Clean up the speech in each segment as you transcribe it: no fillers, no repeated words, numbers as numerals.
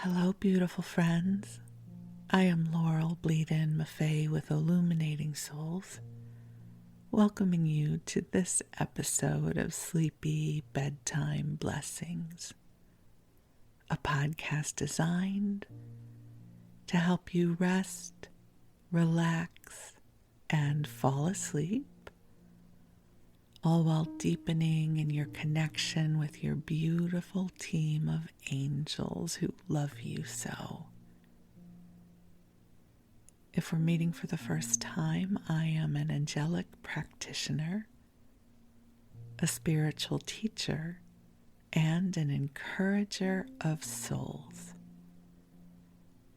Hello, beautiful friends. I am Laurel, Bleadon-Maffei with Illuminating Souls, welcoming you to this episode of Sleepy Bedtime Blessings, a podcast designed to help you rest, relax, and fall asleep, all while deepening in your connection with your beautiful team of angels who love you so. If we're meeting for the first time, I am an angelic practitioner, a spiritual teacher, and an encourager of souls.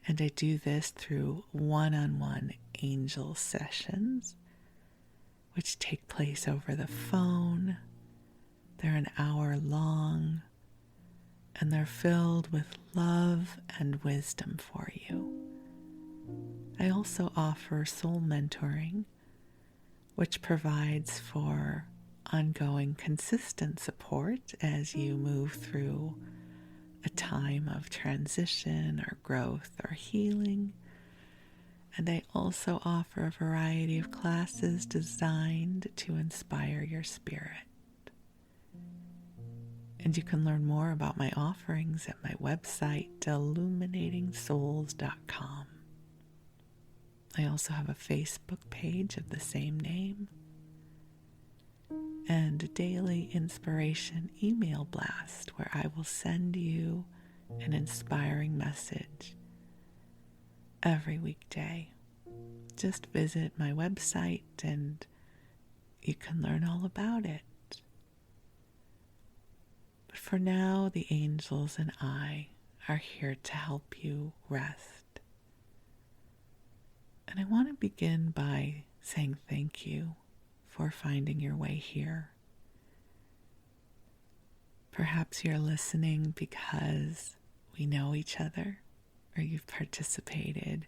And I do this through one-on-one angel sessions, which take place over the phone. They're an hour long, and they're filled with love and wisdom for you. I also offer soul mentoring, which provides for ongoing consistent support as you move through a time of transition or growth or healing. And I also offer a variety of classes designed to inspire your spirit. And you can learn more about my offerings at my website, illuminatingSouls.com. I also have a Facebook page of the same name and a daily inspiration email blast where I will send you an inspiring message every weekday. Just visit my website and you can learn all about it. But for now, the angels and I are here to help you rest. And I want to begin by saying thank you for finding your way here. Perhaps you're listening because we know each other, or you've participated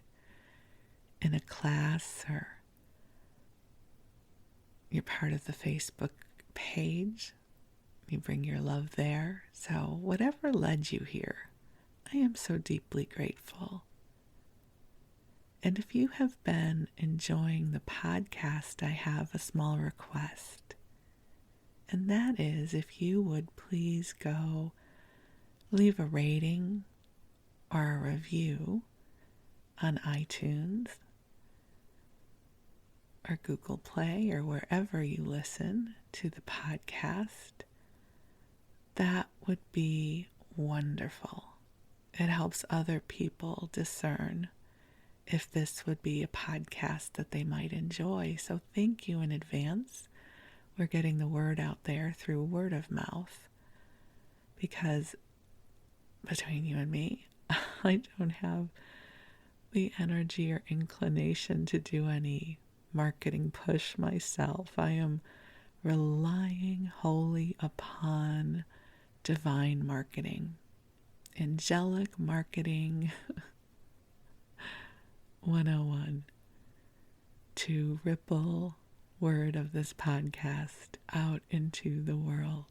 in a class, or you're part of the Facebook page. You bring your love there. So whatever led you here, I am so deeply grateful. And if you have been enjoying the podcast, I have a small request. And that is if you would please go leave a rating or a review on iTunes or Google Play or wherever you listen to the podcast. That would be wonderful. It helps other people discern if this would be a podcast that they might enjoy. So thank you in advance. We're getting the word out there through word of mouth, because between you and me, I don't have the energy or inclination to do any marketing push myself. I am relying wholly upon divine marketing, angelic marketing 101, to ripple word of this podcast out into the world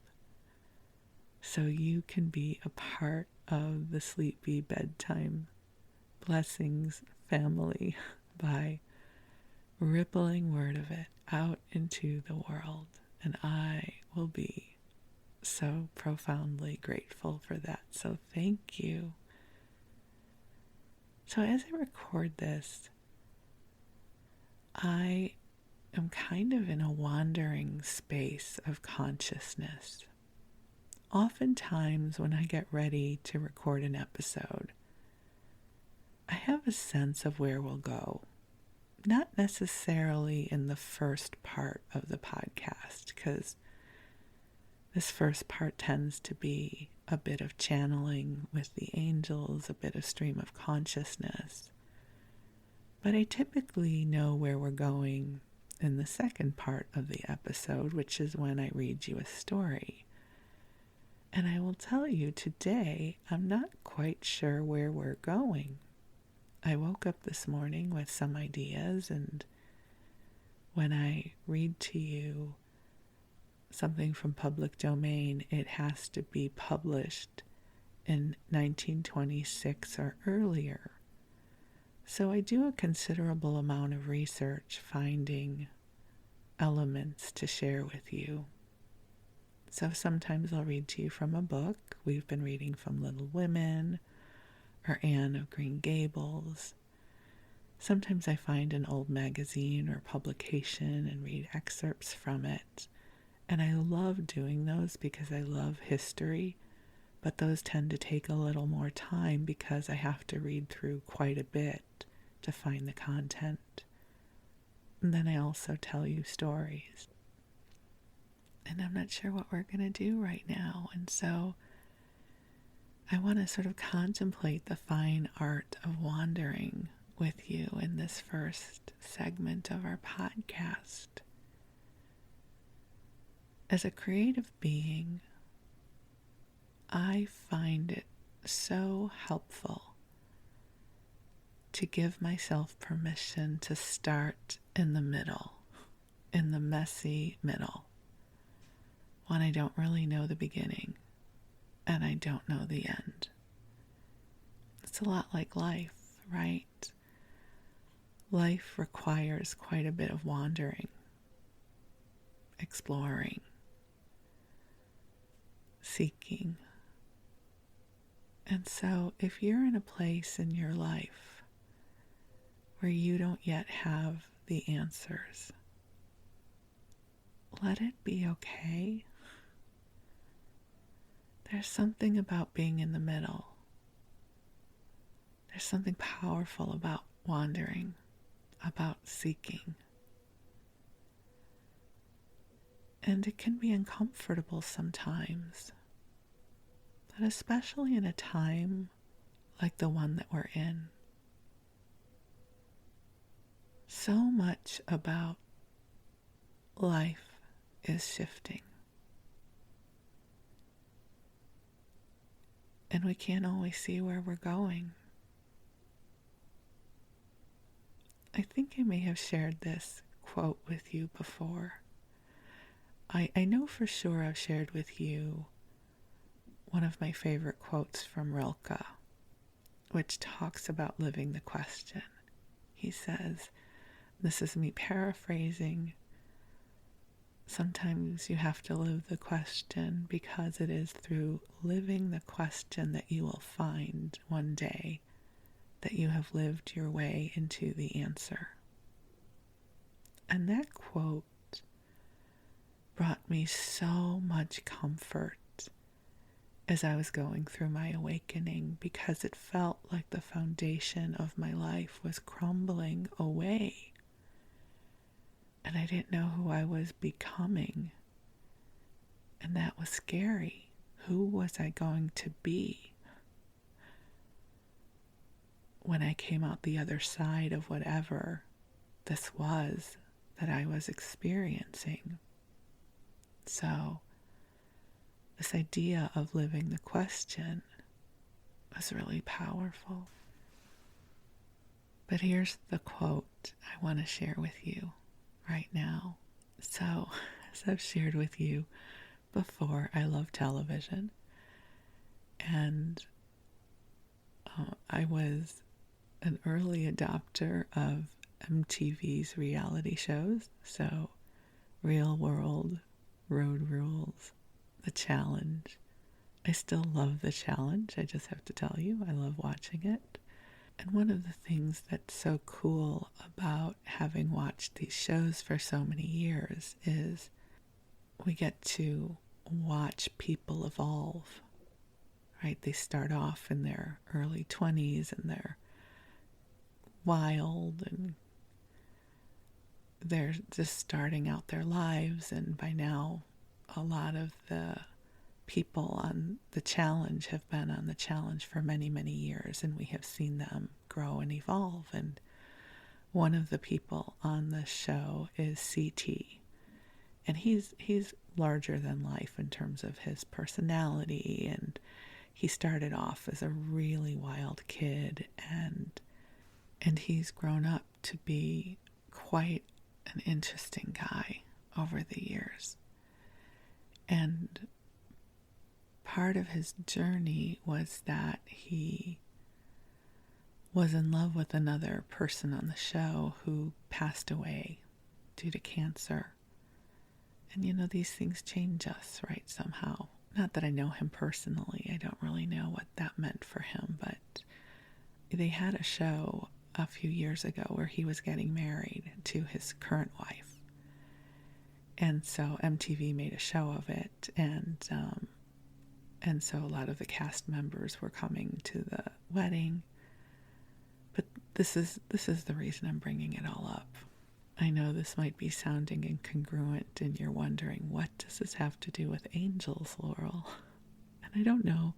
so you can be a part of the Sleepy Bedtime Blessings family by rippling word of it out into the world. And I will be so profoundly grateful for that. So thank you. So as I record this, I am kind of in a wandering space of consciousness. Oftentimes when I get ready to record an episode, I have a sense of where we'll go. Not necessarily in the first part of the podcast, because this first part tends to be a bit of channeling with the angels, a bit of stream of consciousness. But I typically know where we're going in the second part of the episode, which is when I read you a story. And I will tell you today, I'm not quite sure where we're going. I woke up this morning with some ideas, and when I read to you something from public domain, it has to be published in 1926 or earlier. So I do a considerable amount of research finding elements to share with you. So sometimes I'll read to you from a book. We've been reading from Little Women or Anne of Green Gables. Sometimes I find an old magazine or publication and read excerpts from it. And I love doing those because I love history, but those tend to take a little more time because I have to read through quite a bit to find the content. And then I also tell you stories. And I'm not sure what we're going to do right now. And so I want to sort of contemplate the fine art of wandering with you in this first segment of our podcast. As a creative being, I find it so helpful to give myself permission to start in the middle, in the messy middle, when I don't really know the beginning and I don't know the end. It's a lot like life, right? Life requires quite a bit of wandering, exploring, seeking. And so if you're in a place in your life where you don't yet have the answers, let it be okay. There's something about being in the middle. There's something powerful about wandering, about seeking. And it can be uncomfortable sometimes, but especially in a time like the one that we're in. So much about life is shifting. And we can't always see where we're going. I think I may have shared this quote with you before. I know for sure I've shared with you one of my favorite quotes from Rilke, which talks about living the question. He says, this is me paraphrasing, sometimes you have to live the question because it is through living the question that you will find one day that you have lived your way into the answer. And that quote brought me so much comfort as I was going through my awakening, because it felt like the foundation of my life was crumbling away. And I didn't know who I was becoming. And that was scary. Who was I going to be when I came out the other side of whatever this was that I was experiencing? So, this idea of living the question was really powerful. But here's the quote I want to share with you right now. So, as I've shared with you before, I love television. And I was an early adopter of MTV's reality shows. So, Real World, Road Rules, The Challenge. I still love The Challenge, I just have to tell you. I love watching it. And one of the things that's so cool about having watched these shows for so many years is we get to watch people evolve, right? They start off in their early 20s and they're wild and they're just starting out their lives, and by now a lot of the people on the challenge have been on the challenge for many, many years, and we have seen them grow and evolve. And one of the people on the show is CT, and he's larger than life in terms of his personality, and he started off as a really wild kid, and he's grown up to be quite an interesting guy over the years. And part of his journey was that he was in love with another person on the show who passed away due to cancer. And these things change us, right, somehow. Not that I know him personally. I don't really know what that meant for him, but they had a show a few years ago where he was getting married to his current wife. And so MTV made a show of it, and so a lot of the cast members were coming to the wedding. But this is the reason I'm bringing it all up. I know this might be sounding incongruent, and you're wondering, what does this have to do with angels, Laurel? And I don't know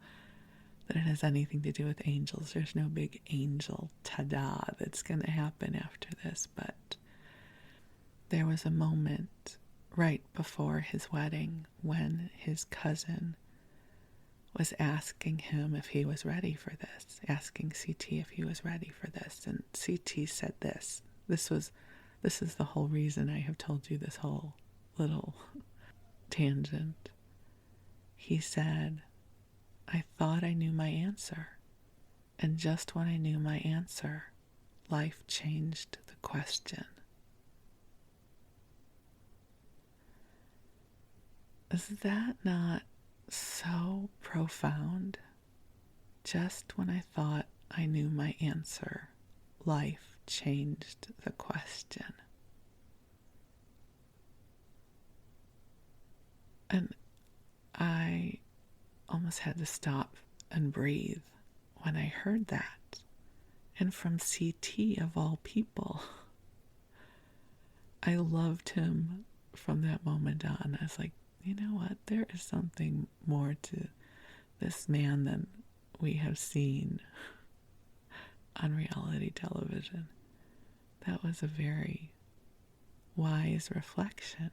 that it has anything to do with angels. There's no big angel ta-da that's going to happen after this, but there was a moment right before his wedding when his cousin was asking him if he was ready for this, asking CT if he was ready for this, and CT said this. This is the whole reason I have told you this whole little tangent. He said, "I thought I knew my answer, and just when I knew my answer, life changed the question." Is that not so profound? Just when I thought I knew my answer, life changed the question. And I almost had to stop and breathe when I heard that. And from CT of all people. I loved him from that moment on. I was like, you know what? There is something more to this man than we have seen on reality television. That was a very wise reflection.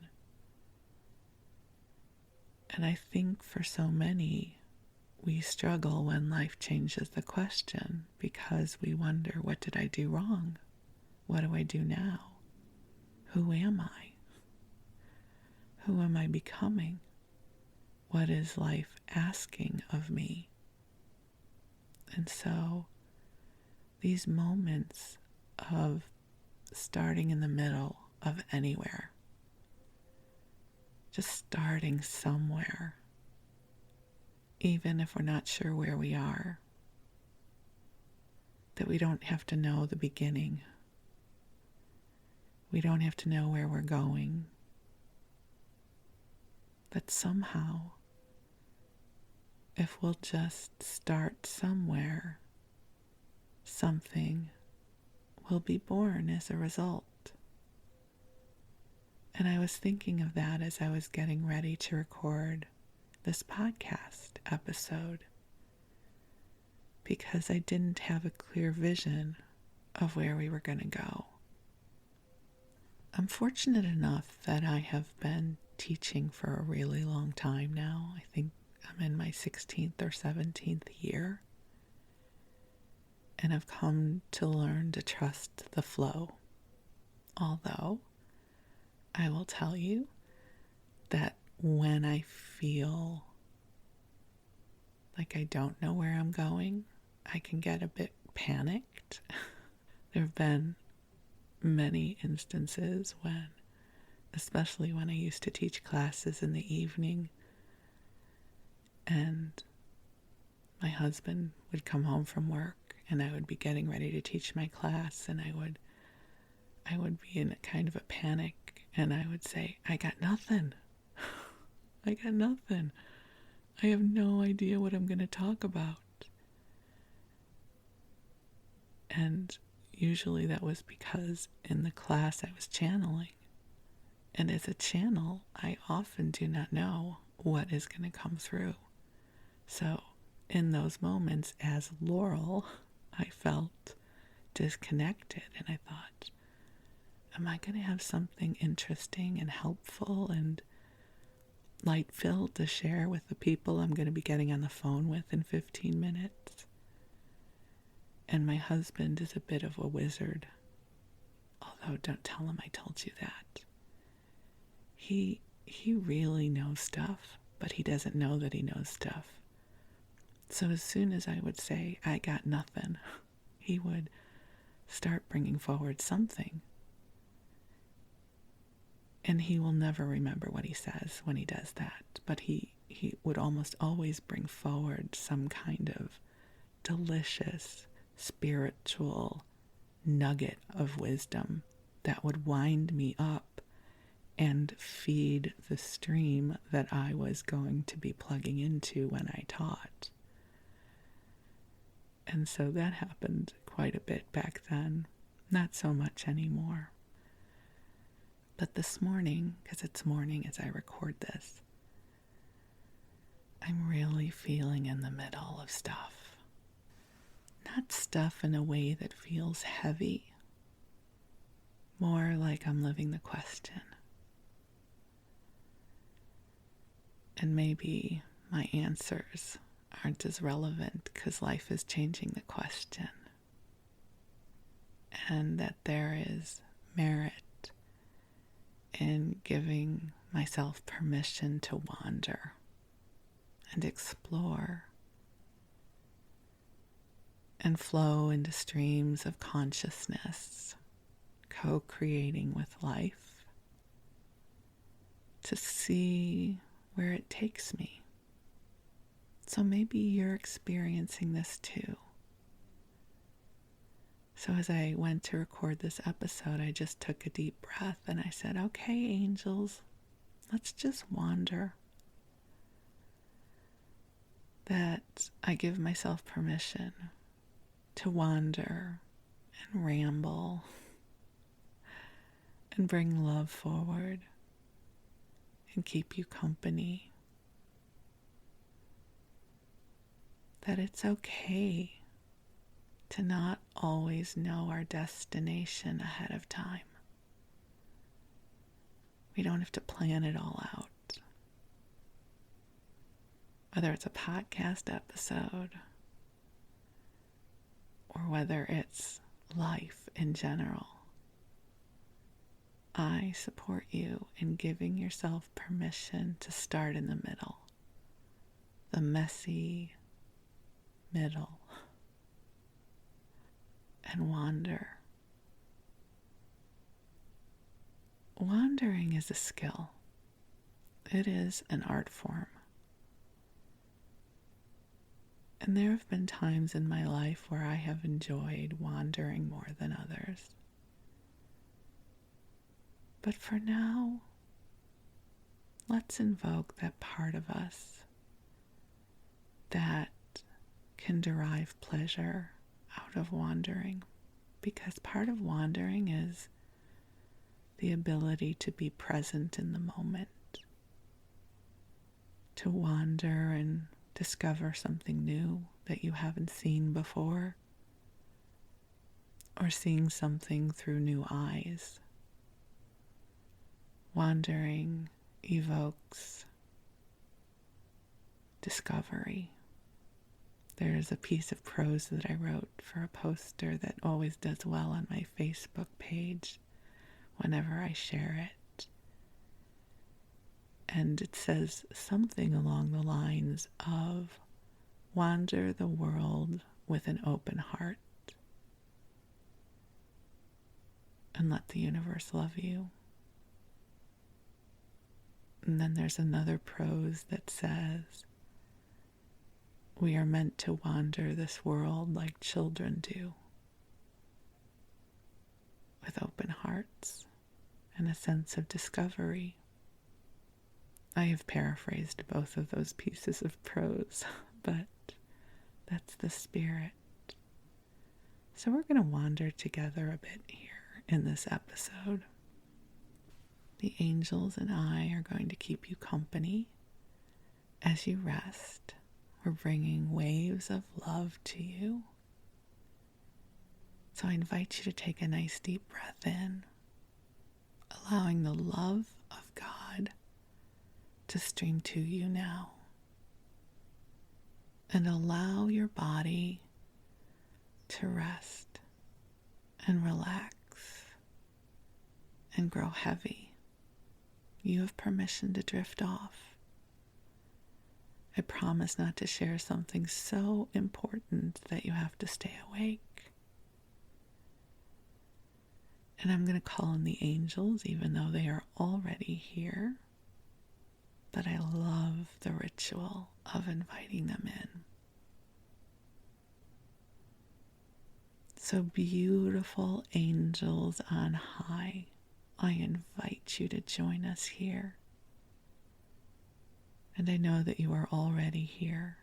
And I think for so many, we struggle when life changes the question because we wonder, what did I do wrong? What do I do now? Who am I? Who am I becoming? What is life asking of me? And so these moments of starting in the middle of anywhere, just starting somewhere, even if we're not sure where we are, that we don't have to know the beginning. We don't have to know where we're going. That somehow, if we'll just start somewhere, something will be born as a result. And I was thinking of that as I was getting ready to record this podcast episode, because I didn't have a clear vision of where we were going to go. I'm fortunate enough that I have been teaching for a really long time now. I think I'm in my 16th or 17th year. And I've come to learn to trust the flow. Although, I will tell you that when I feel like I don't know where I'm going, I can get a bit panicked. There have been many instances when, especially when I used to teach classes in the evening, and my husband would come home from work and I would be getting ready to teach my class, and I would be in a kind of a panic, and I would say, I got nothing. I got nothing. I have no idea what I'm going to talk about. And usually that was because in the class I was channeling. And as a channel, I often do not know what is going to come through. So in those moments as Laurel, I felt disconnected, and I thought, am I going to have something interesting and helpful and light-filled to share with the people I'm going to be getting on the phone with in 15 minutes? And my husband is a bit of a wizard. Although, don't tell him I told you that. He really knows stuff, but he doesn't know that he knows stuff. So as soon as I would say, I got nothing, he would start bringing forward something. And he will never remember what he says when he does that. But he would almost always bring forward some kind of delicious, spiritual nugget of wisdom that would wind me up and feed the stream that I was going to be plugging into when I taught. And so that happened quite a bit back then, not so much anymore. But this morning, because it's morning as I record this, I'm really feeling in the middle of stuff. Not stuff in a way that feels heavy, more like I'm living the question. And maybe my answers aren't as relevant because life is changing the question. And that there is merit in giving myself permission to wander and explore and flow into streams of consciousness, co-creating with life, to see where it takes me. So maybe you're experiencing this too. So as I went to record this episode, I just took a deep breath and I said, okay, angels, let's just wander. That I give myself permission to wander and ramble and bring love forward and keep you company. That it's okay to not always know our destination ahead of time. We don't have to plan it all out. Whether it's a podcast episode or whether it's life in general, I support you in giving yourself permission to start in the middle, the messy middle, and wander. Wandering is a skill. It is an art form. And there have been times in my life where I have enjoyed wandering more than others. But for now, let's invoke that part of us that can derive pleasure out of wandering, because part of wandering is the ability to be present in the moment, to wander and discover something new that you haven't seen before, or seeing something through new eyes. Wandering evokes discovery. There's a piece of prose that I wrote for a poster that always does well on my Facebook page whenever I share it. And it says something along the lines of, wander the world with an open heart and let the universe love you. And then there's another prose that says, we are meant to wander this world like children do, with open hearts and a sense of discovery. I have paraphrased both of those pieces of prose, but that's the spirit. So we're going to wander together a bit here in this episode. The angels and I are going to keep you company as you rest. We're bringing waves of love to you. So I invite you to take a nice deep breath in, allowing the love of God to stream to you now. And allow your body to rest and relax and grow heavy. You have permission to drift off. I promise not to share something so important that you have to stay awake. And I'm going to call in the angels, even though they are already here. But I love the ritual of inviting them in. So beautiful angels on high, I invite you to join us here. And I know that you are already here.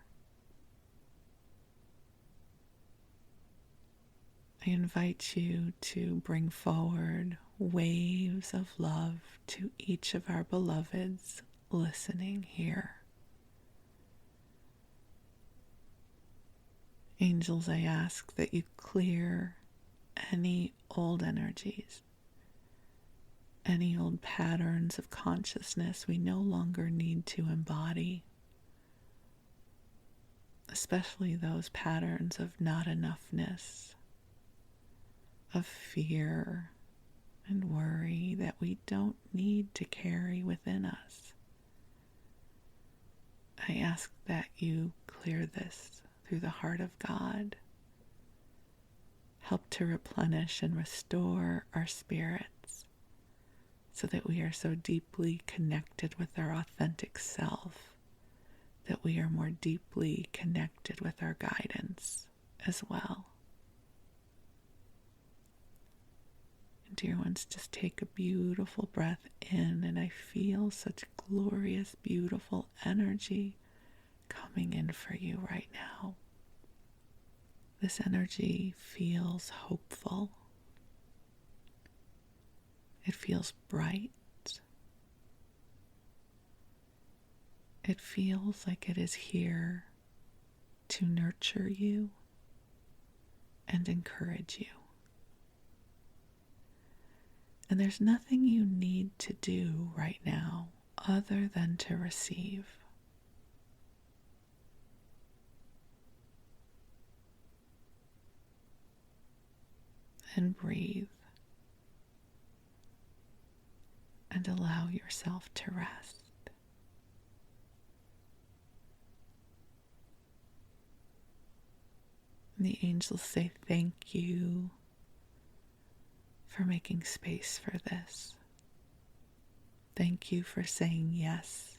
I invite you to bring forward waves of love to each of our beloveds listening here. Angels, I ask that you clear any old energies, any old patterns of consciousness we no longer need to embody, especially those patterns of not enoughness, of fear and worry that we don't need to carry within us. I ask that you clear this through the heart of God. Help to replenish and restore our spirits so that we are so deeply connected with our authentic self that we are more deeply connected with our guidance as well. And dear ones, just take a beautiful breath in, and I feel such glorious, beautiful energy coming in for you right now. This energy feels hopeful. It feels bright. It feels like it is here to nurture you and encourage you. And there's nothing you need to do right now other than to receive. And breathe and allow yourself to rest. And the angels say thank you for making space for this. Thank you for saying yes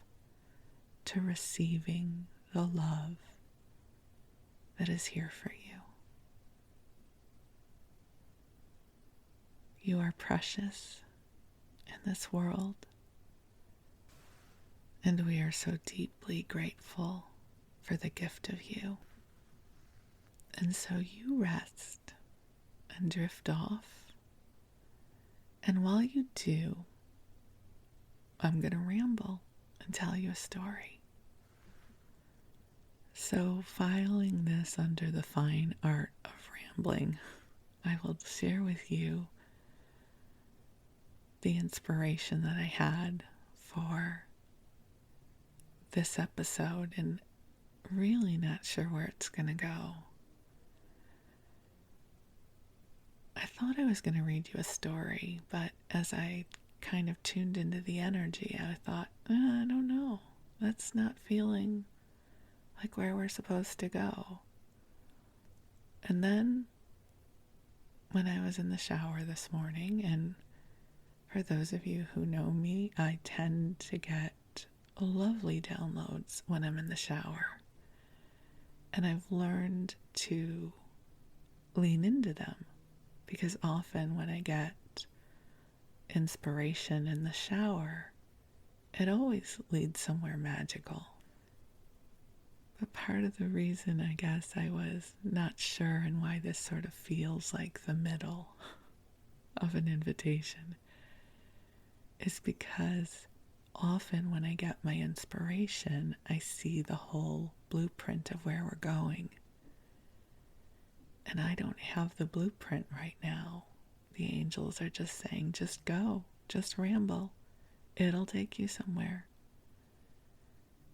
to receiving the love that is here for you. You are precious in this world, and we are so deeply grateful for the gift of you. And so you rest and drift off, and while you do, I'm going to ramble and tell you a story. So, filing this under the fine art of rambling, I will share with you the inspiration that I had for this episode, and really not sure where it's going to go. I thought I was going to read you a story, but as I kind of tuned into the energy, I thought, I don't know. That's not feeling like where we're supposed to go. And then when I was in the shower this morning, and for those of you who know me, I tend to get lovely downloads when I'm in the shower. And I've learned to lean into them, because often when I get inspiration in the shower, it always leads somewhere magical. But part of the reason, I guess, I was not sure and why this sort of feels like the middle of an invitation is because often when I get my inspiration, I see the whole blueprint of where we're going. And I don't have the blueprint right now. The angels are just saying, just go, just ramble. It'll take you somewhere.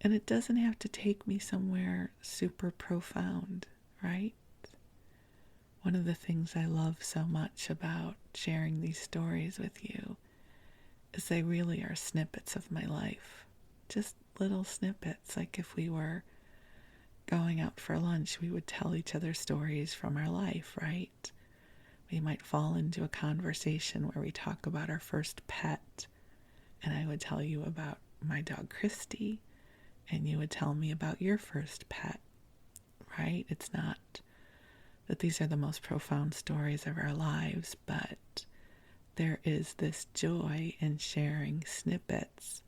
And it doesn't have to take me somewhere super profound, right? One of the things I love so much about sharing these stories with you is they really are snippets of my life. Just little snippets, like if we were going out for lunch, we would tell each other stories from our life, right? We might fall into a conversation where we talk about our first pet, and I would tell you about my dog Christy, and you would tell me about your first pet, right? It's not that these are the most profound stories of our lives, but there is this joy in sharing snippets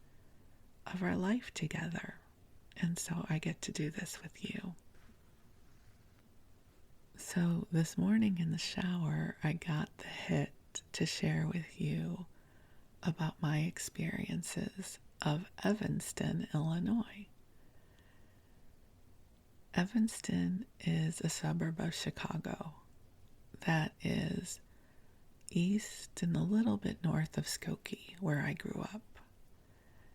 of our life together. And so I get to do this with you. So this morning in the shower, I got the hit to share with you about my experiences of Evanston, Illinois. Evanston is a suburb of Chicago that is east and a little bit north of Skokie, where I grew up.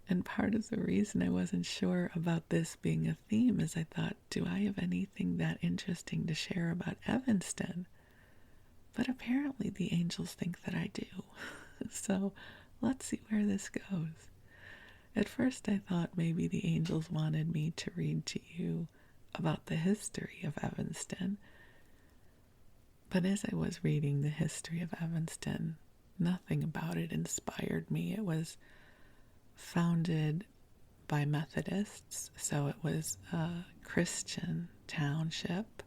And part of the reason I wasn't sure about this being a theme is I thought, do I have anything that interesting to share about Evanston? But apparently the angels think that I do. So let's see where this goes. At first I thought maybe the angels wanted me to read to you about the history of Evanston. But as I was reading the history of Evanston, nothing about it inspired me. It was founded by Methodists, so it was a Christian township,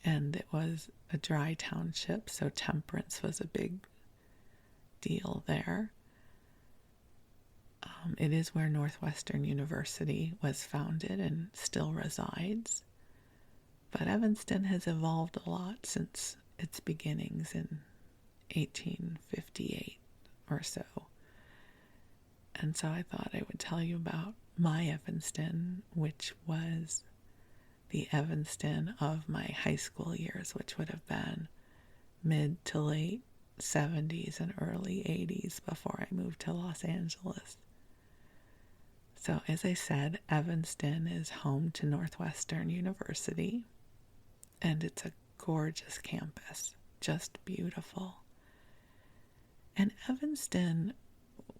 and it was a dry township, so temperance was a big deal there. It is where Northwestern University was founded and still resides. But Evanston has evolved a lot since its beginnings in 1858 or so. And so I thought I would tell you about my Evanston, which was the Evanston of my high school years, which would have been mid to late 70s and early 80s before I moved to Los Angeles. So as I said, Evanston is home to Northwestern University, and it's a gorgeous campus, just beautiful. And Evanston,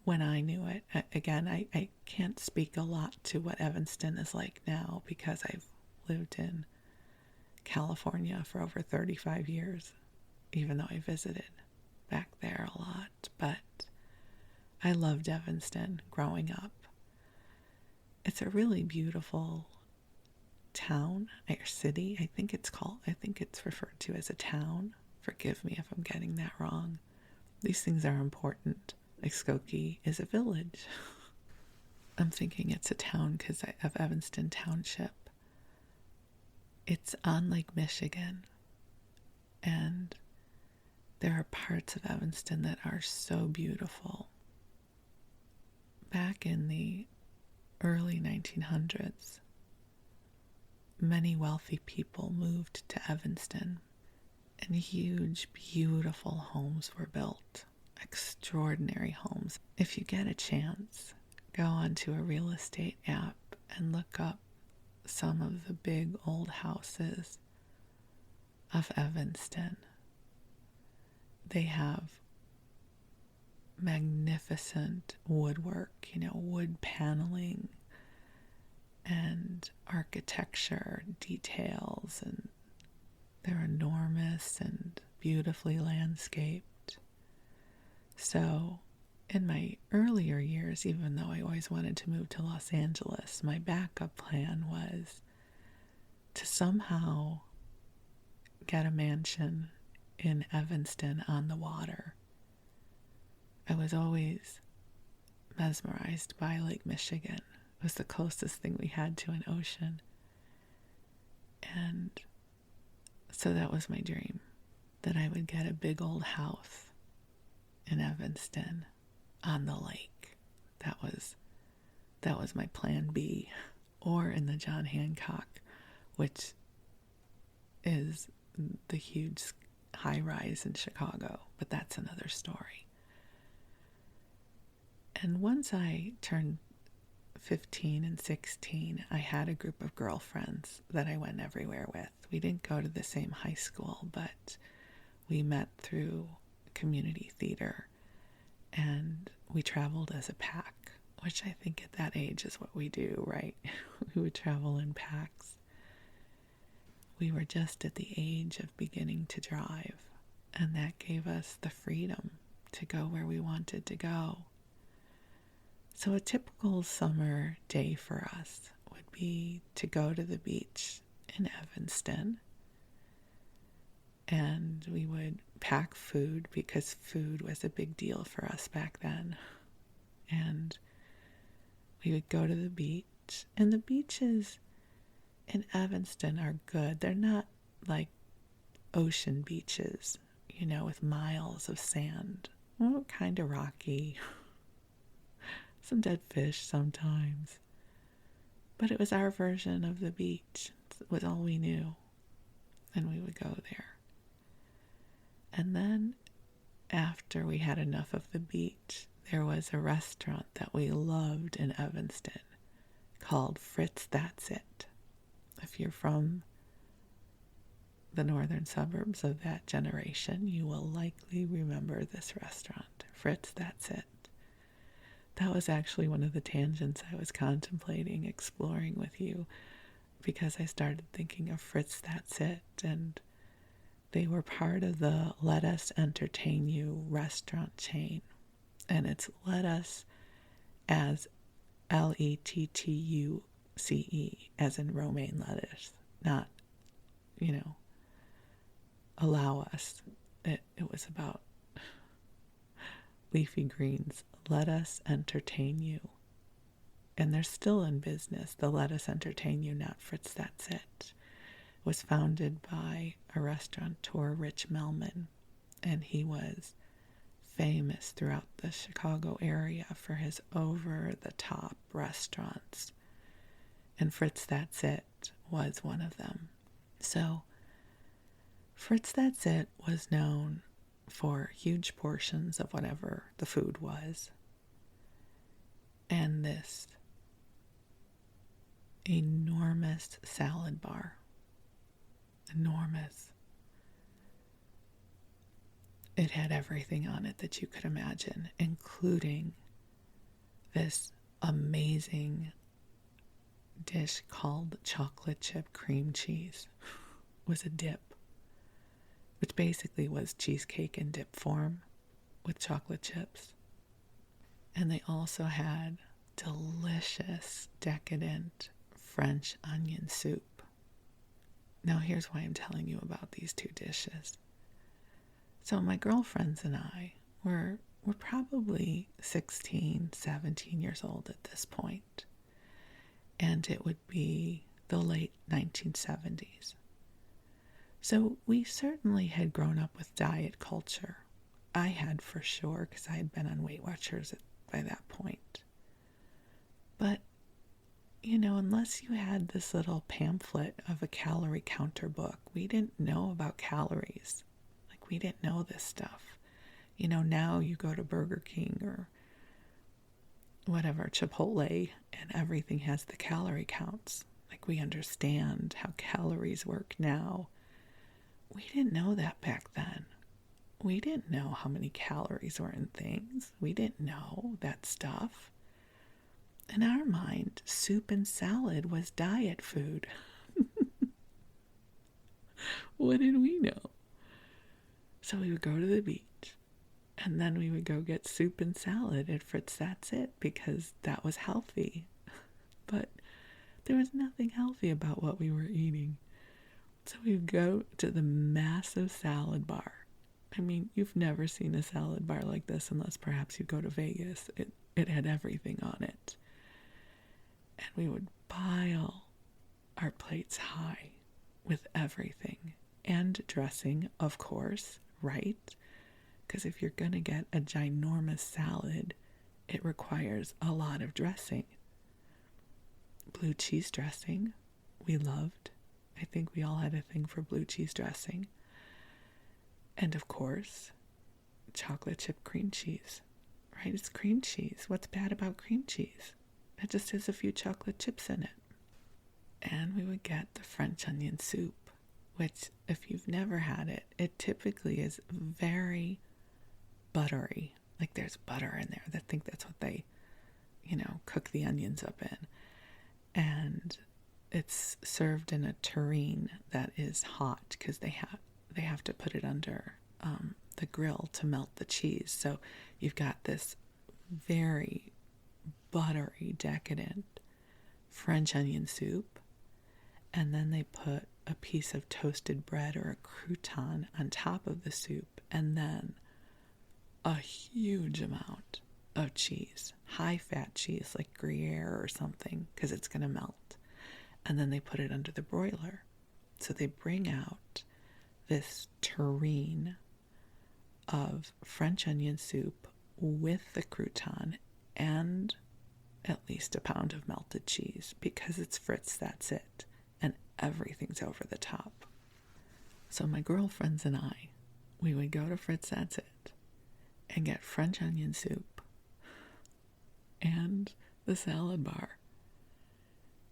when I knew it, again, I can't speak a lot to what Evanston is like now because I've lived in California for over 35 years, even though I visited back there a lot. But I loved Evanston growing up. It's a really beautiful town or city. I think it's referred to as a town. Forgive me if I'm getting that wrong. These things are important. Like Skokie is a village. I'm thinking it's a town because of Evanston Township. It's on Lake Michigan, and there are parts of Evanston that are so beautiful. Back in the early 1900s, many wealthy people moved to Evanston, and huge, beautiful homes were built. Extraordinary homes. If you get a chance, go onto a real estate app and look up some of the big old houses of Evanston. They have magnificent woodwork, wood paneling and architecture details, and they're enormous and beautifully landscaped. So in my earlier years, even though I always wanted to move to Los Angeles, my backup plan was to somehow get a mansion in Evanston on the water. I was always mesmerized by Lake Michigan. It was the closest thing we had to an ocean. And so that was my dream, that I would get a big old house in Evanston on the lake. That was my plan B. Or in the John Hancock, which is the huge high rise in Chicago, but that's another story. And once I turned 15 and 16, I had a group of girlfriends that I went everywhere with. We didn't go to the same high school, but we met through community theater, and we traveled as a pack, which I think at that age is what we do, right? We would travel in packs. we were just at the age of beginning to drive, and that gave us the freedom to go where we wanted to go. So a typical summer day for us would be to go to the beach in Evanston, and we would pack food because food was a big deal for us back then. And we would go to the beach, and the beaches in Evanston are good. They're not like ocean beaches, with miles of sand. Well, kind of rocky. Some dead fish sometimes. But it was our version of the beach. It was all we knew. And we would go there. And then, after we had enough of the beach, there was a restaurant that we loved in Evanston called Fritz. That's It. If you're from the northern suburbs of that generation, you will likely remember this restaurant, Fritz. That's It. That was actually one of the tangents I was contemplating exploring with you, because I started thinking of Fritz. That's It, and they were part of the Let Us Entertain You restaurant chain. And it's let us as Lettuce, as in romaine lettuce, not, allow us. It was about leafy greens. Let Us Entertain You. And they're still in business. The Let Us Entertain You, not Fritz. That's It. Was founded by a restaurateur, Rich Melman, and he was famous throughout the Chicago area for his over-the-top restaurants. And Fritz. That's It was one of them. So, Fritz. That's It was known for huge portions of whatever the food was. And this enormous salad bar. Enormous. It had everything on it that you could imagine, including this amazing dish called chocolate chip cream cheese. It was a dip, which basically was cheesecake in dip form with chocolate chips. And they also had delicious, decadent French onion soup. Now here's why I'm telling you about these two dishes. So my girlfriends and I were probably 16, 17 years old at this point. And it would be the late 1970s. So we certainly had grown up with diet culture. I had for sure, because I had been on Weight Watchers by that point. But, unless you had this little pamphlet of a calorie counter book, we didn't know about calories. Like, we didn't know this stuff. Now you go to Burger King or whatever, Chipotle, and everything has the calorie counts. Like, we understand how calories work now. We didn't know that back then. We didn't know how many calories were in things. We didn't know that stuff. In our mind, soup and salad was diet food. What did we know? So we would go to the beach, and then we would go get soup and salad at Fritz. That's It, because that was healthy. But there was nothing healthy about what we were eating. So we would go to the massive salad bar. I mean, you've never seen a salad bar like this unless perhaps you go to Vegas. It had everything on it. And we would pile our plates high with everything. And dressing, of course, right? Because if you're going to get a ginormous salad, it requires a lot of dressing. Blue cheese dressing, we loved. I think we all had a thing for blue cheese dressing. And of course, chocolate chip cream cheese, right? It's cream cheese. What's bad about cream cheese? It just has a few chocolate chips in it. And we would get the French onion soup, which, if you've never had it, it typically is very buttery. Like, there's butter in there. I think that's what they, cook the onions up in. And it's served in a tureen that is hot because they have to put it under the grill to melt the cheese. So you've got this very buttery, decadent French onion soup, and then they put a piece of toasted bread or a crouton on top of the soup, and then a huge amount of cheese, high-fat cheese like Gruyere or something, because it's going to melt. And then they put it under the broiler. So they bring out this tureen of French onion soup with the crouton and at least a pound of melted cheese. Because it's Fritz, that's it. And everything's over the top. So my girlfriends and I, we would go to Fritz, that's it, and get French onion soup and the salad bar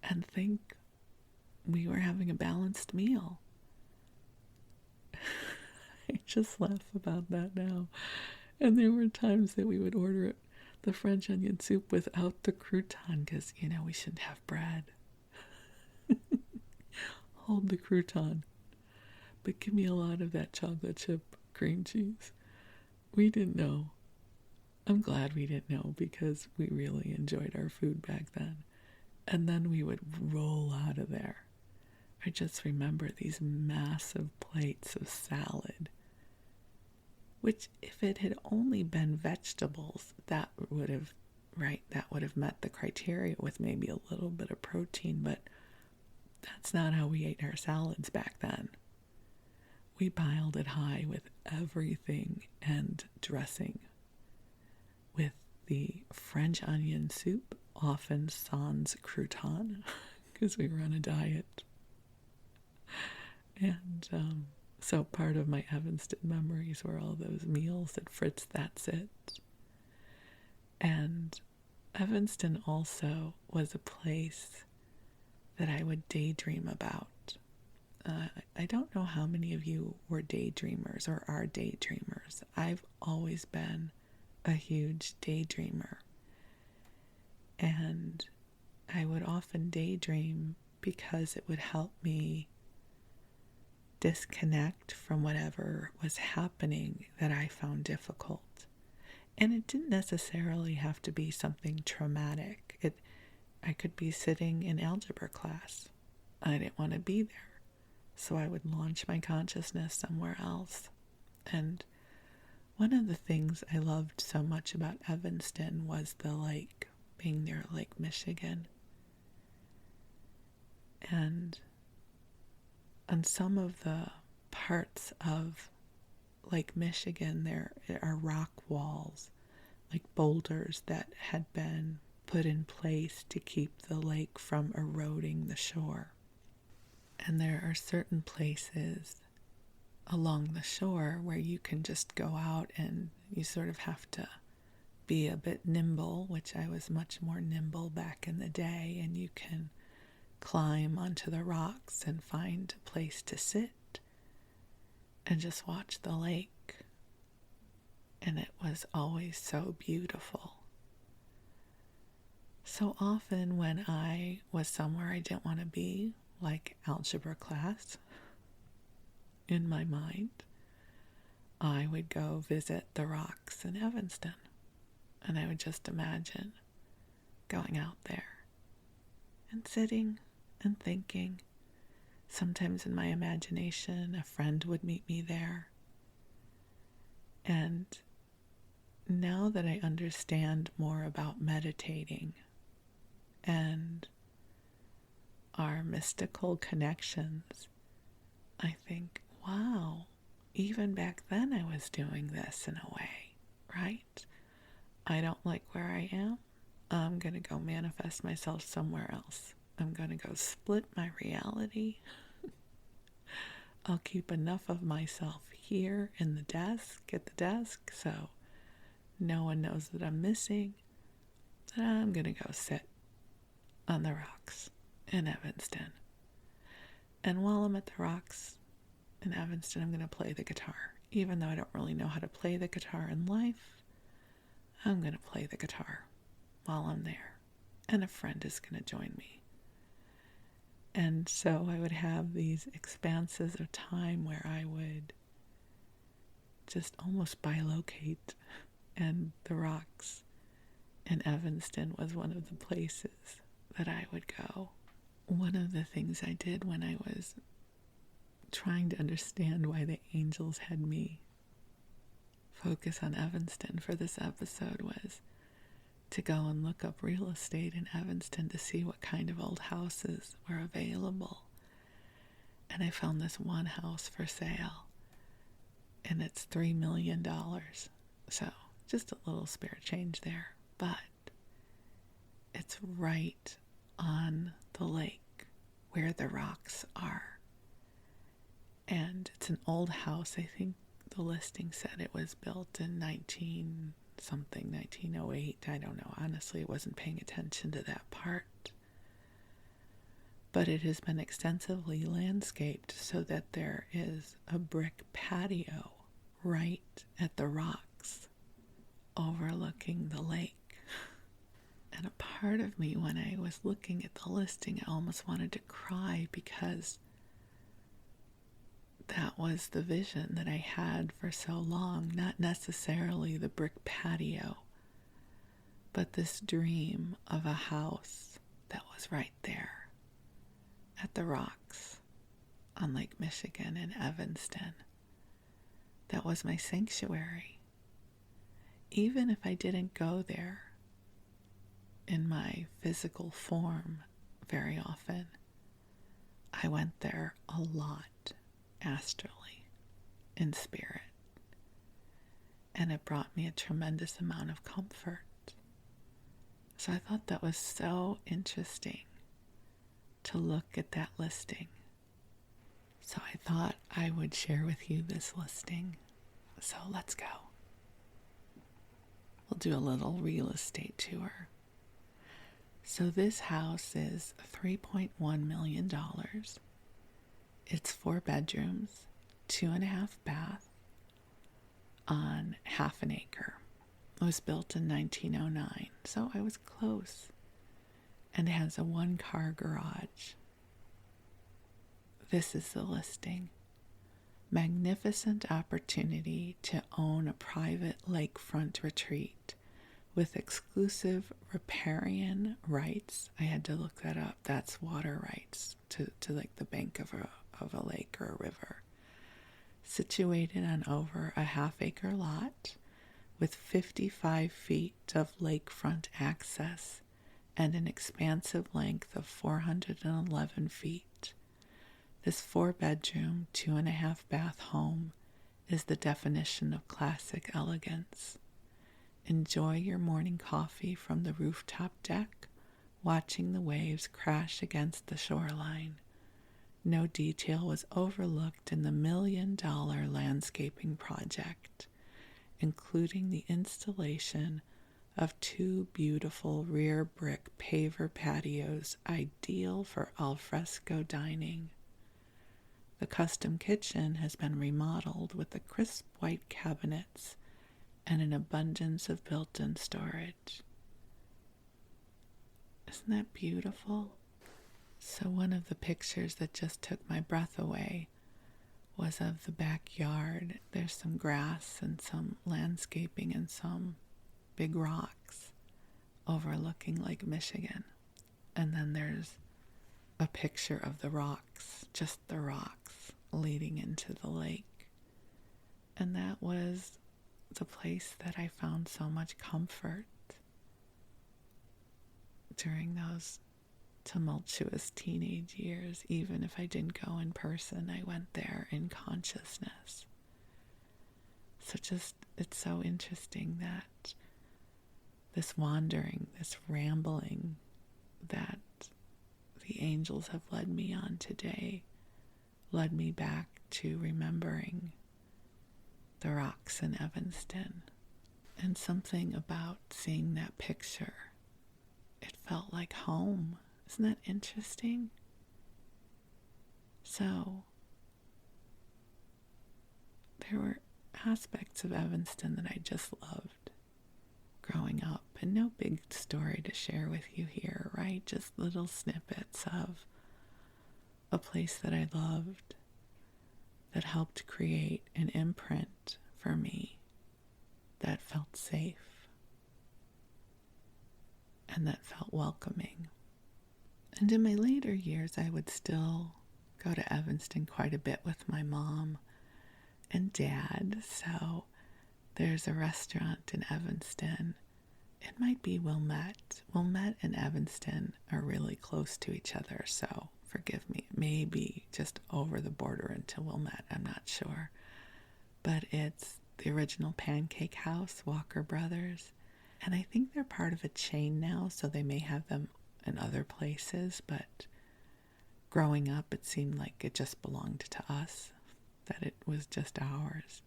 and think we were having a balanced meal. I just laugh about that now. And there were times that we would order the French onion soup without the crouton because, we shouldn't have bread. Hold the crouton. But give me a lot of that chocolate chip cream cheese. We didn't know. I'm glad we didn't know because we really enjoyed our food back then. And then we would roll out of there. I just remember these massive plates of salad, which if it had only been vegetables, that would have met the criteria with maybe a little bit of protein, but that's not how we ate our salads back then. We piled it high with everything and dressing. With the French onion soup, often sans crouton, because we were on a diet. And so part of my Evanston memories were all those meals at Fritz, that's it. And Evanston also was a place that I would daydream about. I don't know how many of you were daydreamers or are daydreamers. I've always been a huge daydreamer. And I would often daydream because it would help me disconnect from whatever was happening that I found difficult. And it didn't necessarily have to be something traumatic. I could be sitting in algebra class. I didn't want to be there. So I would launch my consciousness somewhere else. And one of the things I loved so much about Evanston was the lake, being near Lake Michigan. And on some of the parts of Lake Michigan, there are rock walls, like boulders that had been put in place to keep the lake from eroding the shore. And there are certain places along the shore where you can just go out and you sort of have to be a bit nimble, which I was much more nimble back in the day, and you can climb onto the rocks and find a place to sit and just watch the lake. And it was always so beautiful. So often when I was somewhere I didn't want to be, like algebra class, in my mind, I would go visit the rocks in Evanston. And I would just imagine going out there and sitting and thinking. Sometimes in my imagination, a friend would meet me there. And now that I understand more about meditating and our mystical connections, I think, wow, even back then I was doing this in a way, right? I don't like where I am. I'm going to go manifest myself somewhere else. I'm going to go split my reality. I'll keep enough of myself here in the desk, at the desk, so no one knows that I'm missing. I'm going to go sit on the rocks in Evanston. And while I'm at the rocks in Evanston, I'm going to play the guitar. Even though I don't really know how to play the guitar in life, I'm going to play the guitar while I'm there. And a friend is going to join me. And so I would have these expanses of time where I would just almost bilocate, and the rocks in Evanston was one of the places that I would go. One of the things I did when I was trying to understand why the angels had me focus on Evanston for this episode was to go and look up real estate in Evanston to see what kind of old houses were available. And I found this one house for sale, and it's $3 million. So just a little spare change there, but it's right on the lake where the rocks are. And it's an old house. I think the listing said it was built in 1908. I don't know. Honestly, I wasn't paying attention to that part. But it has been extensively landscaped so that there is a brick patio right at the rocks overlooking the lake. And a part of me, when I was looking at the listing, I almost wanted to cry, because that was the vision that I had for so long. Not necessarily the brick patio, but this dream of a house that was right there at the rocks on Lake Michigan in Evanston. That was my sanctuary. Even if I didn't go there in my physical form very often, I went there a lot astrally, in spirit. And it brought me a tremendous amount of comfort. So I thought that was so interesting to look at that listing. So I thought I would share with you this listing. So let's go. We'll do a little real estate tour. So this house is $3.1 million. It's 4 bedrooms, 2.5 baths, on half an acre. It was built in 1909, so I was close. And it has a 1-car garage. This is the listing. Magnificent opportunity to own a private lakefront retreat with exclusive riparian rights. I had to look that up. That's water rights to like the bank of a lake or a river. Situated on over a half-acre lot with 55 feet of lakefront access and an expansive length of 411 feet. This 4-bedroom, 2.5 bath home is the definition of classic elegance. Enjoy your morning coffee from the rooftop deck, watching the waves crash against the shoreline. No detail was overlooked in the $1 million landscaping project, including the installation of 2 beautiful rear brick paver patios ideal for alfresco dining. The custom kitchen has been remodeled with the crisp white cabinets and an abundance of built-in storage. Isn't that beautiful? So one of the pictures that just took my breath away was of the backyard. There's some grass and some landscaping and some big rocks overlooking Lake Michigan. And then there's a picture of the rocks, just the rocks leading into the lake. And that was the place that I found so much comfort during those tumultuous teenage years. Even if I didn't go in person, I went there in consciousness. So it's so interesting that this wandering, this rambling that the angels have led me on today led me back to remembering the rocks in Evanston. And something about seeing that picture, it felt like home. Isn't that interesting? So, there were aspects of Evanston that I just loved growing up. And no big story to share with you here, right? Just little snippets of a place that I loved, that helped create an imprint for me that felt safe and that felt welcoming. And in my later years, I would still go to Evanston quite a bit with my mom and dad. So there's a restaurant in Evanston. It might be Wilmette. Wilmette and Evanston are really close to each other, so forgive me. Maybe just over the border into Wilmette, I'm not sure. But it's the original Pancake House, Walker Brothers. And I think they're part of a chain now, so they may have them in other places. But growing up, it seemed like it just belonged to us, that it was just ours.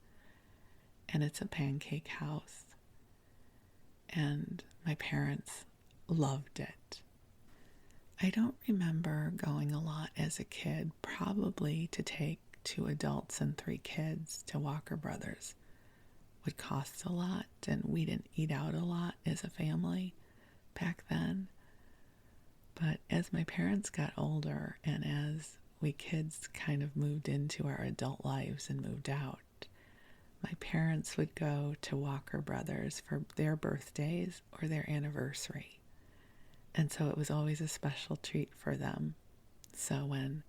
And it's a pancake house. And my parents loved it. I don't remember going a lot as a kid, probably to take 2 adults and 3 kids to Walker Brothers would cost a lot, and we didn't eat out a lot as a family back then. But as my parents got older and as we kids kind of moved into our adult lives and moved out, my parents would go to Walker Brothers for their birthdays or their anniversary. And so it was always a special treat for them. So when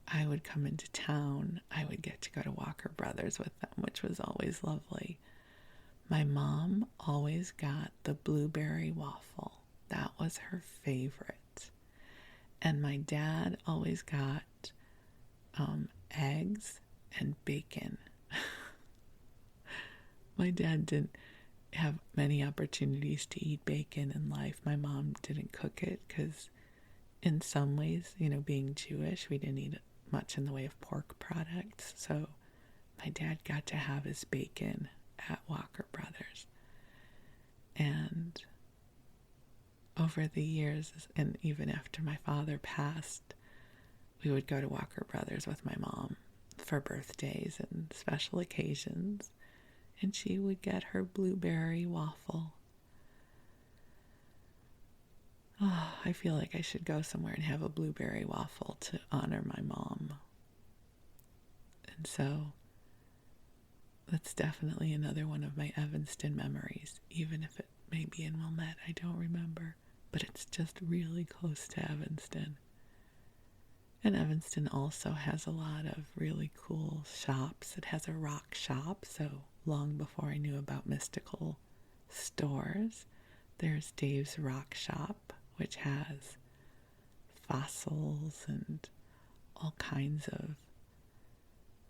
I would come into town, I would get to go to Walker Brothers with them, which was always lovely. My mom always got the blueberry waffle. That was her favorite. And my dad always got eggs and bacon. My dad didn't have many opportunities to eat bacon in life. My mom didn't cook it because in some ways, being Jewish, we didn't eat much in the way of pork products. So my dad got to have his bacon at Walker Brothers. And over the years, and even after my father passed, we would go to Walker Brothers with my mom for birthdays and special occasions. And she would get her blueberry waffle. Oh, I feel like I should go somewhere and have a blueberry waffle to honor my mom. And so that's definitely another one of my Evanston memories, even if it may be in Wilmette, I don't remember. But it's just really close to Evanston. And Evanston also has a lot of really cool shops. It has a rock shop, so long before I knew about mystical stores, there's Dave's Rock Shop, which has fossils and all kinds of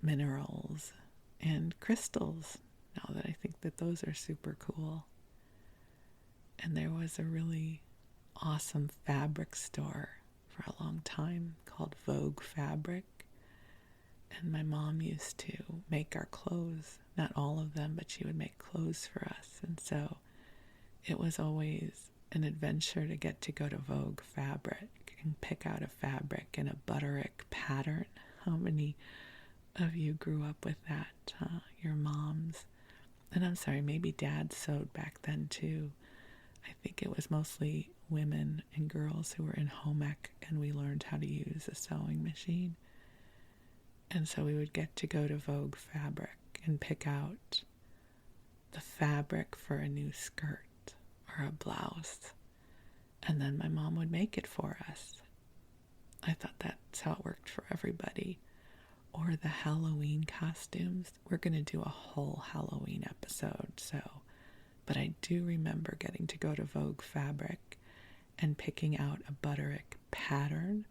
minerals and crystals, now that I think that those are super cool. And there was a really awesome fabric store for a long time called Vogue Fabric. And my mom used to make our clothes, not all of them, but she would make clothes for us. And so it was always an adventure to get to go to Vogue Fabric and pick out a fabric in a butterick pattern. How many of you grew up with that? Your moms? And I'm sorry, maybe dad sewed back then too. I think it was mostly women and girls who were in home ec, and we learned how to use a sewing machine. And so we would get to go to Vogue Fabric and pick out the fabric for a new skirt or a blouse. And then my mom would make it for us. I thought that's how it worked for everybody. Or the Halloween costumes. We're going to do a whole Halloween episode, but I do remember getting to go to Vogue Fabric and picking out a butterick pattern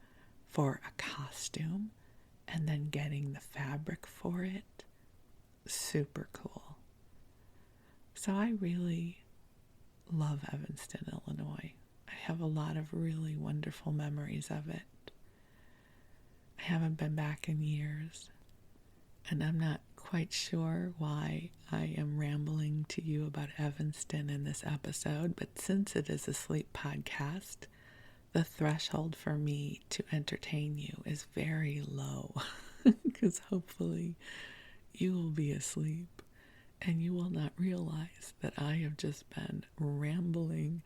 for a costume and then getting the fabric for it. Super cool. So I really love Evanston, Illinois. I have a lot of really wonderful memories of it. I haven't been back in years, and I'm not quite sure why I am rambling to you about Evanston in this episode, but since it is a sleep podcast, the threshold for me to entertain you is very low, because hopefully you will be asleep and you will not realize that I have just been rambling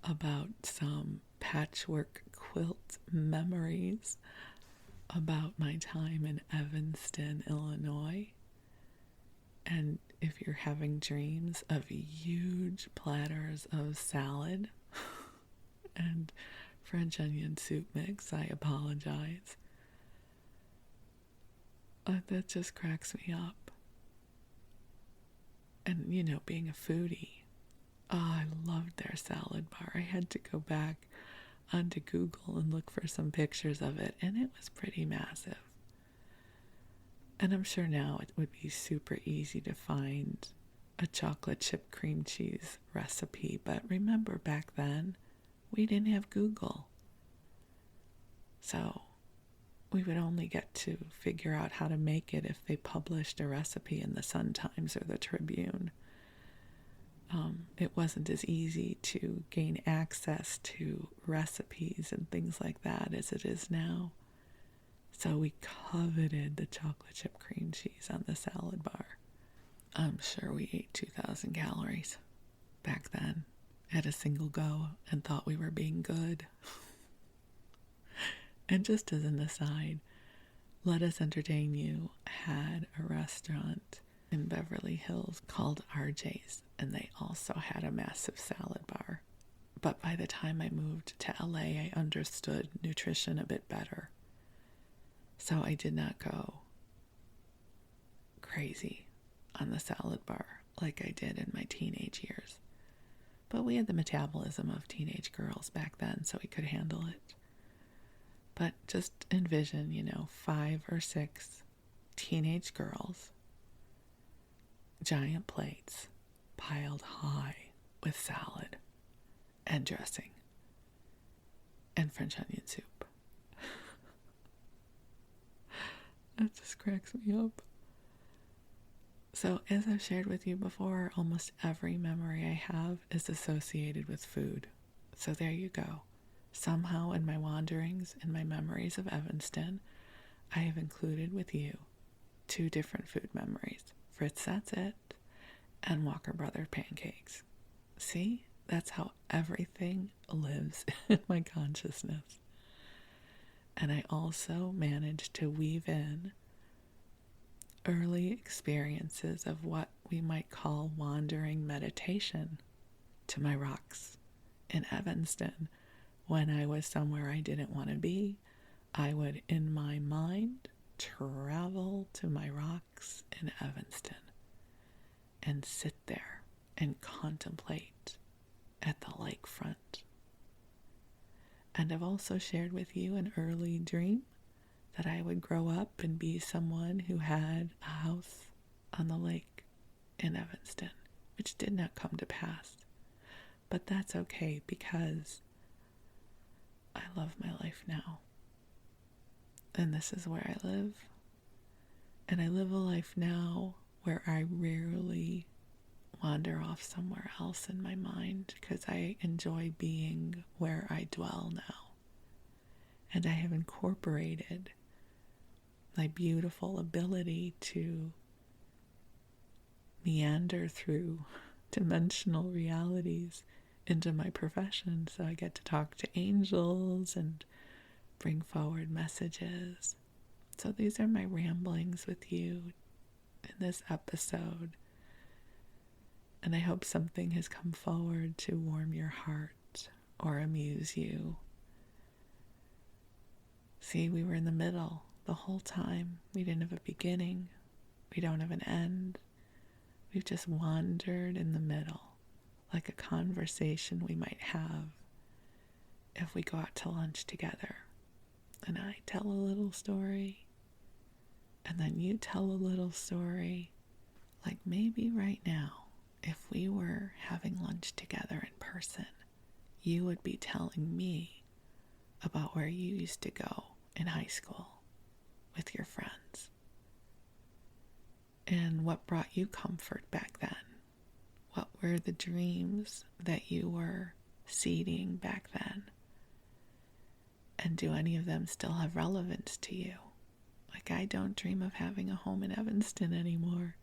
about some patchwork quilt memories. about my time in Evanston, Illinois. And if you're having dreams of huge platters of salad and French onion soup mix, I apologize. That just cracks me up. And, being a foodie, I loved their salad bar. I had to go back onto Google and look for some pictures of it, and it was pretty massive. And I'm sure now it would be super easy to find a chocolate chip cream cheese recipe, but remember back then, we didn't have Google. So we would only get to figure out how to make it if they published a recipe in the Sun-Times or the Tribune. It wasn't as easy to gain access to recipes and things like that as it is now. So we coveted the chocolate chip cream cheese on the salad bar. I'm sure we ate 2,000 calories back then at a single go and thought we were being good. And just as an aside, Let Us Entertain You had a restaurant in Beverly Hills called RJ's, and they also had a massive salad bar. But by the time I moved to LA, I understood nutrition a bit better. So I did not go crazy on the salad bar like I did in my teenage years. But we had the metabolism of teenage girls back then, so we could handle it. But just envision, 5 or 6 teenage girls, giant plates piled high with salad and dressing and French onion soup. That just cracks me up. So, as I've shared with you before, almost every memory I have is associated with food. So there you go. Somehow in my wanderings, in my memories of Evanston, I have included with you 2 different food memories. Fritz, that's it, and Walker Brother pancakes. See? That's how everything lives in my consciousness. And I also managed to weave in early experiences of what we might call wandering meditation to my rocks in Evanston. When I was somewhere I didn't want to be, I would, in my mind, travel to my rocks in Evanston and sit there and contemplate at the lakefront. And I've also shared with you an early dream that I would grow up and be someone who had a house on the lake in Evanston, which did not come to pass. But that's okay because I love my life now. And this is where I live. And I live a life now where I rarely wander off somewhere else in my mind because I enjoy being where I dwell now. And I have incorporated my beautiful ability to meander through dimensional realities into my profession. So I get to talk to angels and bring forward messages. So these are my ramblings with you in this episode. And I hope something has come forward to warm your heart or amuse you. See, we were in the middle the whole time. We didn't have a beginning. We don't have an end. We've just wandered in the middle, like a conversation we might have if we go out to lunch together. And I tell a little story, and then you tell a little story. Like maybe right now, if we were having lunch together in person, you would be telling me about where you used to go in high school with your friends and what brought you comfort back then. What were the dreams that you were seeding back then? And do any of them still have relevance to you? Like, I don't dream of having a home in Evanston anymore.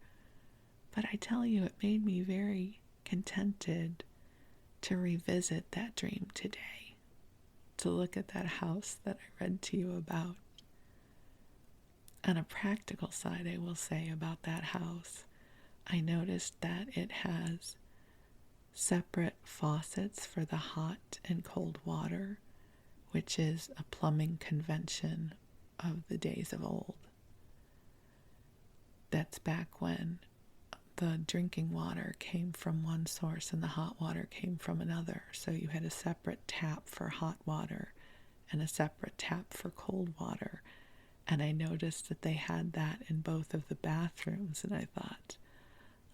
But I tell you, it made me very contented to revisit that dream today, to look at that house that I read to you about, On a practical side, I will say about that house, I noticed that it has separate faucets for the hot and cold water, which is a plumbing convention of the days of old. That's back when the drinking water came from one source and the hot water came from another. So you had a separate tap for hot water and a separate tap for cold water. And I noticed that they had that in both of the bathrooms, and I thought,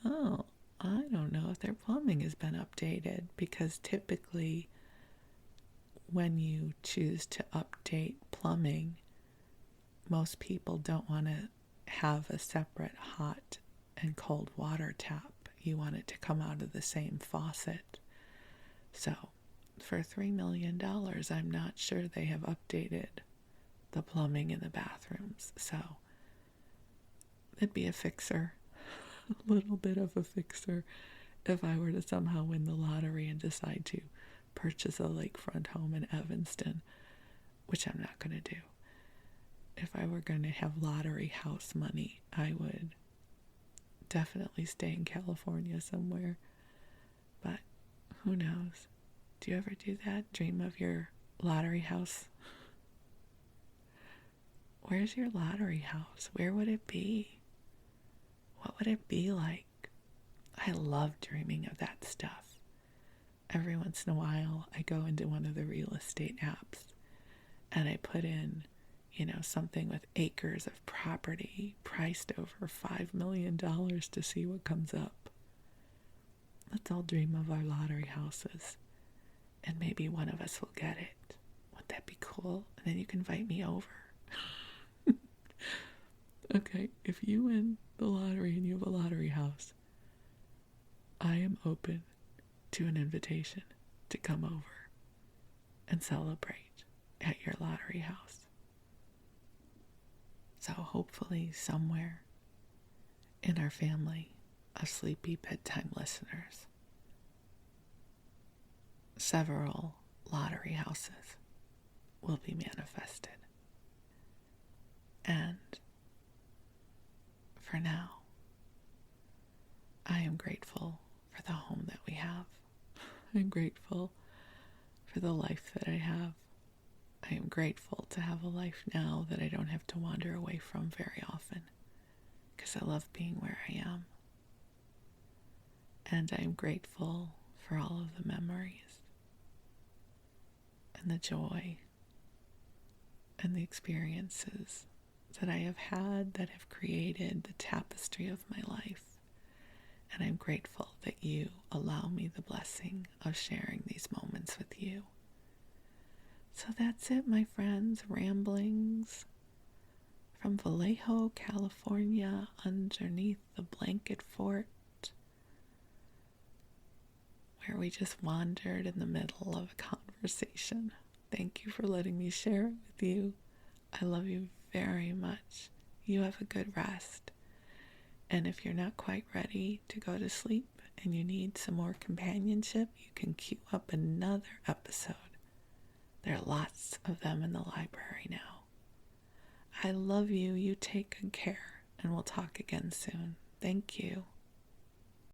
oh, I don't know if their plumbing has been updated, because typically when you choose to update plumbing, most people don't want to have a separate hot and cold water tap. You want it to come out of the same faucet. So for $3 million, I'm not sure they have updated the plumbing in the bathrooms. So it'd be a fixer, a little bit of a fixer, if I were to somehow win the lottery and decide to purchase a lakefront home in Evanston, which I'm not going to do. If I were going to have lottery house money, I would definitely stay in California somewhere. But who knows? Do you ever do that? Dream of your lottery house? Where's your lottery house? Where would it be? What would it be like? I love dreaming of that stuff. Every once in a while, I go into one of the real estate apps and I put in, something with acres of property priced over $5 million to see what comes up. Let's all dream of our lottery houses, and maybe one of us will get it. Wouldn't that be cool? And then you can invite me over. Okay, if you win the lottery and you have a lottery house, I am open to an invitation to come over and celebrate at your lottery house. So hopefully somewhere in our family of sleepy bedtime listeners, several lottery houses will be manifested. And for now, I am grateful for the home that we have. I'm grateful for the life that I have. I am grateful to have a life now that I don't have to wander away from very often, because I love being where I am. And I am grateful for all of the memories and the joy and the experiences that I have had that have created the tapestry of my life. And I'm grateful that you allow me the blessing of sharing these moments with you. So that's it, my friends. Ramblings from Vallejo, California, underneath the blanket fort, where we just wandered in the middle of a conversation. Thank you for letting me share it with you. I love you very much. You have a good rest. And if you're not quite ready to go to sleep and you need some more companionship, you can queue up another episode. There are lots of them in the library now. I love you. You take good care, and we'll talk again soon. Thank you.